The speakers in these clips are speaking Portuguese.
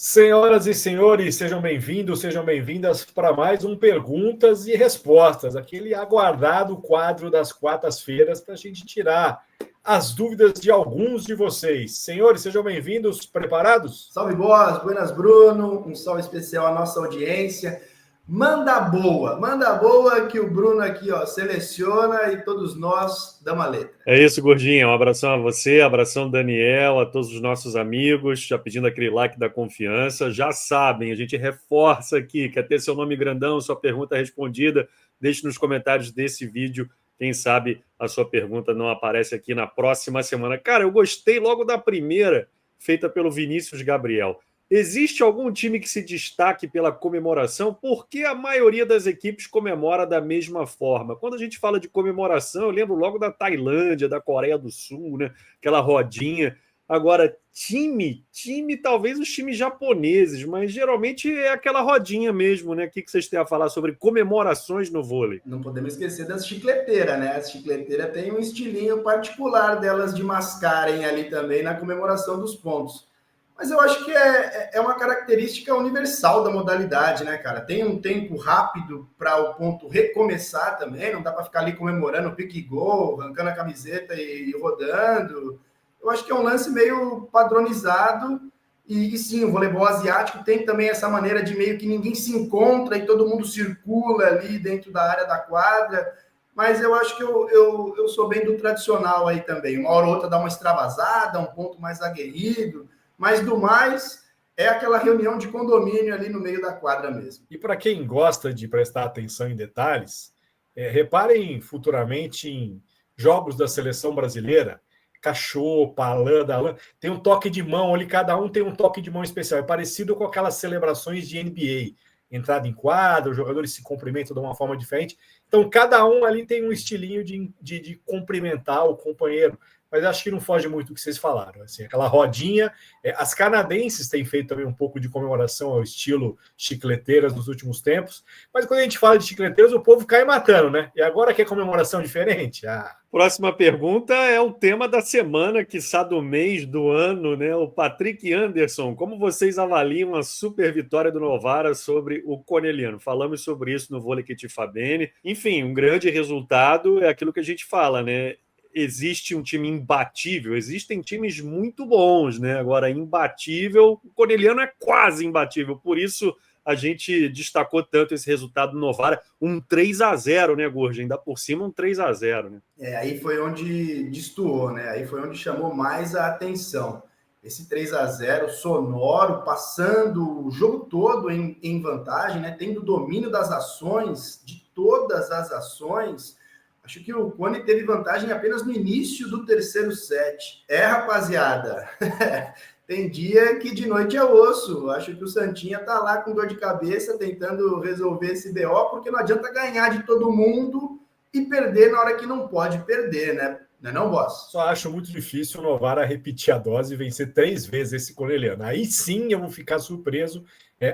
Senhoras e senhores, sejam bem-vindos, sejam bem-vindas para mais um Perguntas e Respostas, aquele aguardado quadro das quartas-feiras para a gente tirar as dúvidas de alguns de vocês. Senhores, sejam bem-vindos, preparados? Salve, boas, buenas, Bruno, um salve especial à nossa audiência. Manda boa que o Bruno aqui seleciona e todos nós damos a letra. É isso, Gordinha. Um abração a você, abração Daniel, a todos os nossos amigos, já pedindo aquele like da confiança. Já sabem, a gente reforça aqui, quer ter seu nome grandão, sua pergunta respondida, deixe nos comentários desse vídeo. Quem sabe a sua pergunta não aparece aqui na próxima semana. Cara, eu gostei logo da primeira, feita pelo Vinícius Gabriel. Existe algum time que se destaque pela comemoração? Porque a maioria das equipes comemora da mesma forma. Quando a gente fala de comemoração, eu lembro logo da Tailândia, da Coreia do Sul, né? Aquela rodinha. Agora, time, talvez os times japoneses, mas geralmente é aquela rodinha mesmo, né? O que vocês têm a falar sobre comemorações no vôlei? Não podemos esquecer das chicleteiras, né? As chicleteiras têm um estilinho particular delas de mascarem ali também na comemoração dos pontos. Mas eu acho que é uma característica universal da modalidade, né, cara? Tem um tempo rápido para o ponto recomeçar também, não dá para ficar ali comemorando pique gol, arrancando a camiseta e rodando. Eu acho que é um lance meio padronizado e sim, o voleibol asiático tem também essa maneira de meio que ninguém se encontra e todo mundo circula ali dentro da área da quadra, mas eu acho que eu sou bem do tradicional aí também. Uma hora ou outra dá uma extravasada, um ponto mais aguerrido, mas do mais é aquela reunião de condomínio ali no meio da quadra mesmo. E para quem gosta de prestar atenção em detalhes, reparem futuramente em jogos da seleção brasileira, Cachô, Palan, Dalan, tem um toque de mão ali, cada um tem um toque de mão especial. É parecido com aquelas celebrações de NBA. Entrada em quadra, os jogadores se cumprimentam de uma forma diferente. Então, cada um ali tem um estilinho de cumprimentar o companheiro. Mas acho que não foge muito do que vocês falaram. Assim, aquela rodinha. As canadenses têm feito também um pouco de comemoração ao estilo chicleteiras nos últimos tempos. Mas quando a gente fala de chicleteiras, o povo cai matando, né? E agora que é comemoração diferente? Próxima pergunta é o tema da semana, quiçá do mês, do ano, né? O Patrick Anderson. Como vocês avaliam a super vitória do Novara sobre o Corneliano? Falamos sobre isso no Vôlei Kit Fabene. Enfim, um grande resultado é aquilo que a gente fala, né? Existe um time imbatível, existem times muito bons, né? Agora, imbatível, o Corneliano é quase imbatível, por isso a gente destacou tanto esse resultado do Novara, um 3-0, né, Gorgia? Ainda por cima, um 3-0, né? Aí foi onde destoou, né? Aí foi onde chamou mais a atenção. Esse 3-0 sonoro, passando o jogo todo em vantagem, né? Tendo domínio das ações, de todas as ações. Acho que o Cone teve vantagem apenas no início do terceiro set. Rapaziada, tem dia que de noite é osso. Acho que o Santinha tá lá com dor de cabeça, tentando resolver esse BO, porque não adianta ganhar de todo mundo e perder na hora que não pode perder, né? Não é não, boss? Só acho muito difícil o Novara repetir a dose e vencer 3 vezes esse Corneliano. Aí sim eu vou ficar surpreso.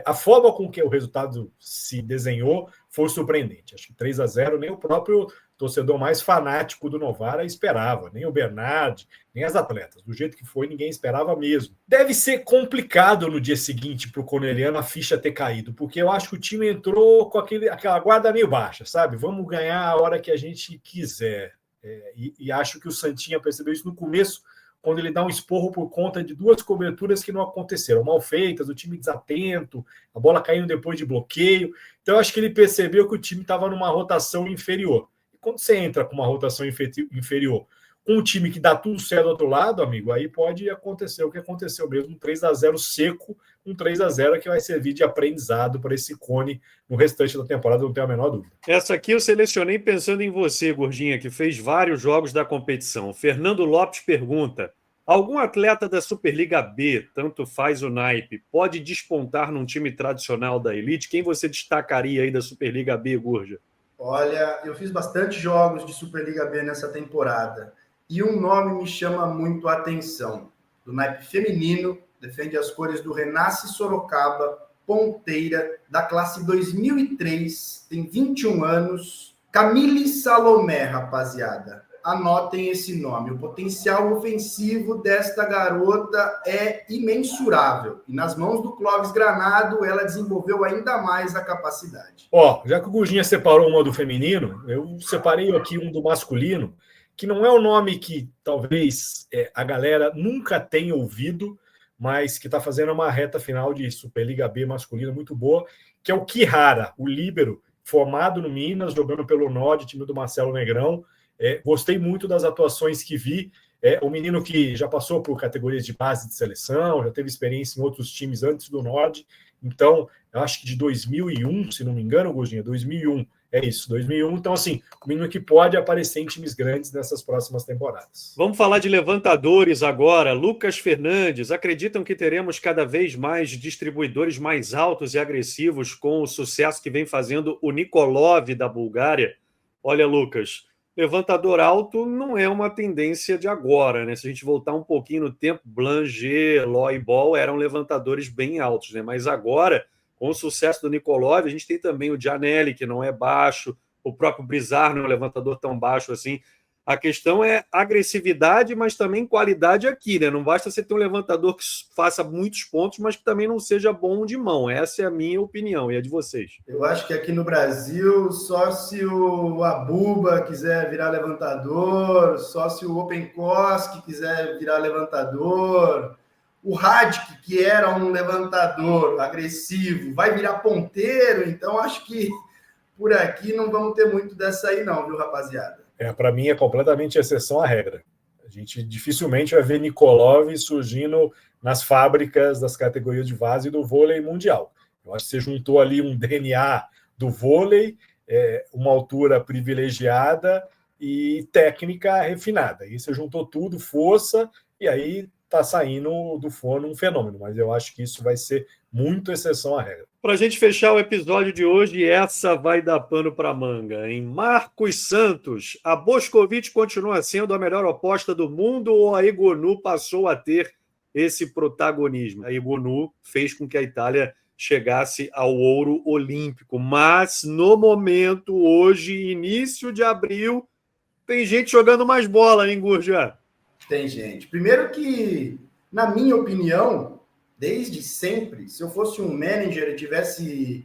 A forma com que o resultado se desenhou foi surpreendente. Acho que 3-0 nem o próprio torcedor mais fanático do Novara esperava, nem o Bernard, nem as atletas. Do jeito que foi, ninguém esperava mesmo. Deve ser complicado no dia seguinte para o Corneliano a ficha ter caído, porque eu acho que o time entrou com aquela guarda meio baixa, sabe? Vamos ganhar a hora que a gente quiser. E acho que o Santinha percebeu isso no começo, quando ele dá um esporro por conta de 2 coberturas que não aconteceram, mal feitas, o time desatento, a bola caindo depois de bloqueio. Então, acho que ele percebeu que o time estava numa rotação inferior. E quando você entra com uma rotação inferior, com um time que dá tudo certo do outro lado, amigo, aí pode acontecer o que aconteceu mesmo, um 3-0 seco, um 3-0 que vai servir de aprendizado para esse Cone no restante da temporada, não tenho a menor dúvida. Essa aqui eu selecionei pensando em você, Gordinha, que fez vários jogos da competição. Fernando Lopes pergunta: algum atleta da Superliga B, tanto faz o naipe, pode despontar num time tradicional da elite? Quem você destacaria aí da Superliga B, Gorgia? Olha, eu fiz bastante jogos de Superliga B nessa temporada. E um nome me chama muito a atenção. Do naipe feminino, defende as cores do Renasce Sorocaba, ponteira, da classe 2003, tem 21 anos. Camille Salomé, rapaziada. anotem esse nome. O potencial ofensivo desta garota é imensurável. E nas mãos do Clóvis Granado, ela desenvolveu ainda mais a capacidade. Já que o Gurginha separou uma do feminino, eu separei aqui um do masculino, que não é um nome que talvez a galera nunca tenha ouvido, mas que está fazendo uma reta final de Superliga B masculina muito boa, que é o Kihara, o líbero, formado no Minas, jogando pelo Nord, time do Marcelo Negrão. Gostei muito das atuações que vi. Um menino que já passou por categorias de base de seleção, já teve experiência em outros times antes do Nord. Então, eu acho que de 2001, se não me engano, Gurginha, 2001. É isso, 2001. Então, assim, um menino que pode aparecer em times grandes nessas próximas temporadas. Vamos falar de levantadores agora. Lucas Fernandes, acreditam que teremos cada vez mais distribuidores mais altos e agressivos com o sucesso que vem fazendo o Nikolov da Bulgária? Olha, Lucas, levantador alto não é uma tendência de agora, né? Se a gente voltar um pouquinho no tempo, Blanger, Loibol eram levantadores bem altos, né? Mas agora, com o sucesso do Nikolov, a gente tem também o Gianelli, que não é baixo, o próprio Brizar não é um levantador tão baixo assim. A questão é agressividade, mas também qualidade aqui, né? Não basta você ter um levantador que faça muitos pontos, mas que também não seja bom de mão. Essa é a minha opinião, e a de vocês. Eu acho que aqui no Brasil, só se o Abuba quiser virar levantador, só se o Openkoski quiser virar levantador, o Radic, que era um levantador agressivo, vai virar ponteiro, então acho que por aqui não vamos ter muito dessa aí não, viu, rapaziada? Para mim é completamente exceção à regra. A gente dificilmente vai ver Nikolov surgindo nas fábricas das categorias de base do vôlei mundial. Eu acho que você juntou ali um DNA do vôlei, uma altura privilegiada e técnica refinada. Aí você juntou tudo, força, e aí está saindo do forno um fenômeno. Mas eu acho que isso vai ser muito exceção à regra. Para a gente fechar o episódio de hoje, essa vai dar pano para manga. Em Marcos Santos, a Boscovite continua sendo a melhor aposta do mundo ou a Egonu passou a ter esse protagonismo? A Egonu fez com que a Itália chegasse ao ouro olímpico, mas no momento, hoje, início de abril, tem gente jogando mais bola, hein, Gurja? Tem gente. Primeiro que, na minha opinião, desde sempre, se eu fosse um manager e tivesse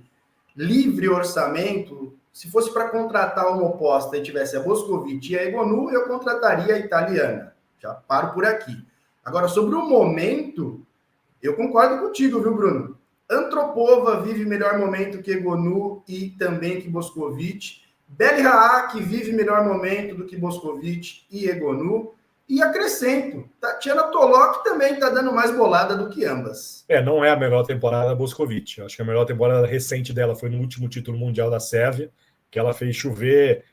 livre orçamento, se fosse para contratar uma oposta e tivesse a Boscovite e a Egonu, eu contrataria a italiana. Já paro por aqui. Agora, sobre o momento, eu concordo contigo, viu, Bruno? Antropova vive melhor momento que Egonu e também que Boscovite. Beli Haak vive melhor momento do que Boscovite e Egonu. E acrescento, Tatiana Tolok também está dando mais bolada do que ambas. Não é a melhor temporada da Boscovite. Acho que a melhor temporada recente dela foi no último título mundial da Sérvia, que ela fez chover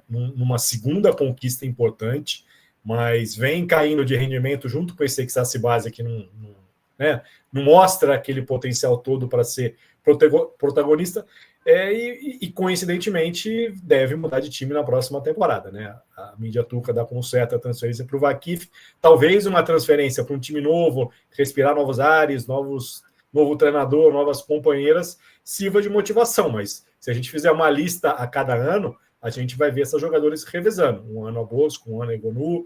numa segunda conquista importante, mas vem caindo de rendimento junto com esse Ixacibase que não mostra aquele potencial todo para ser protagonista. E coincidentemente deve mudar de time na próxima temporada, né? A mídia turca dá como certa a transferência para o Vakif, talvez uma transferência para um time novo, respirar novos ares, novo treinador, novas companheiras, sirva de motivação, mas se a gente fizer uma lista a cada ano, a gente vai ver essas jogadoras revezando, um ano a Bosco, um ano a Egonu,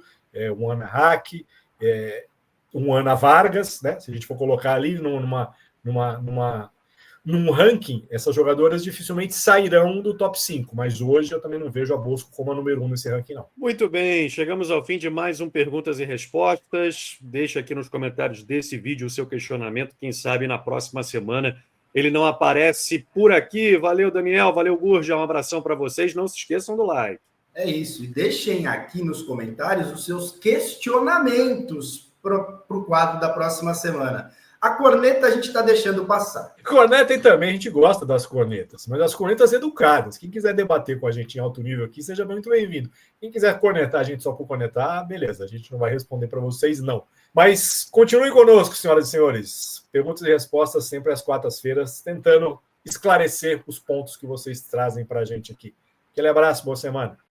um ano a Hack, um ano a Vargas, né? Se a gente for colocar ali num ranking, essas jogadoras dificilmente sairão do top 5, mas hoje eu também não vejo a Bosco como a número 1 nesse ranking, não. Muito bem, chegamos ao fim de mais um Perguntas e Respostas. Deixa aqui nos comentários desse vídeo o seu questionamento, quem sabe na próxima semana ele não aparece por aqui. Valeu, Daniel, valeu, Gurja, um abração para vocês, não se esqueçam do like. É isso, e deixem aqui nos comentários os seus questionamentos para o quadro da próxima semana. A corneta a gente está deixando passar. Corneta e também a gente gosta das cornetas, mas as cornetas educadas. Quem quiser debater com a gente em alto nível aqui, seja muito bem-vindo. Quem quiser cornetar a gente só por cornetar, beleza, a gente não vai responder para vocês, não. Mas continuem conosco, senhoras e senhores. Perguntas e respostas sempre às quartas-feiras, tentando esclarecer os pontos que vocês trazem para a gente aqui. Aquele abraço, boa semana.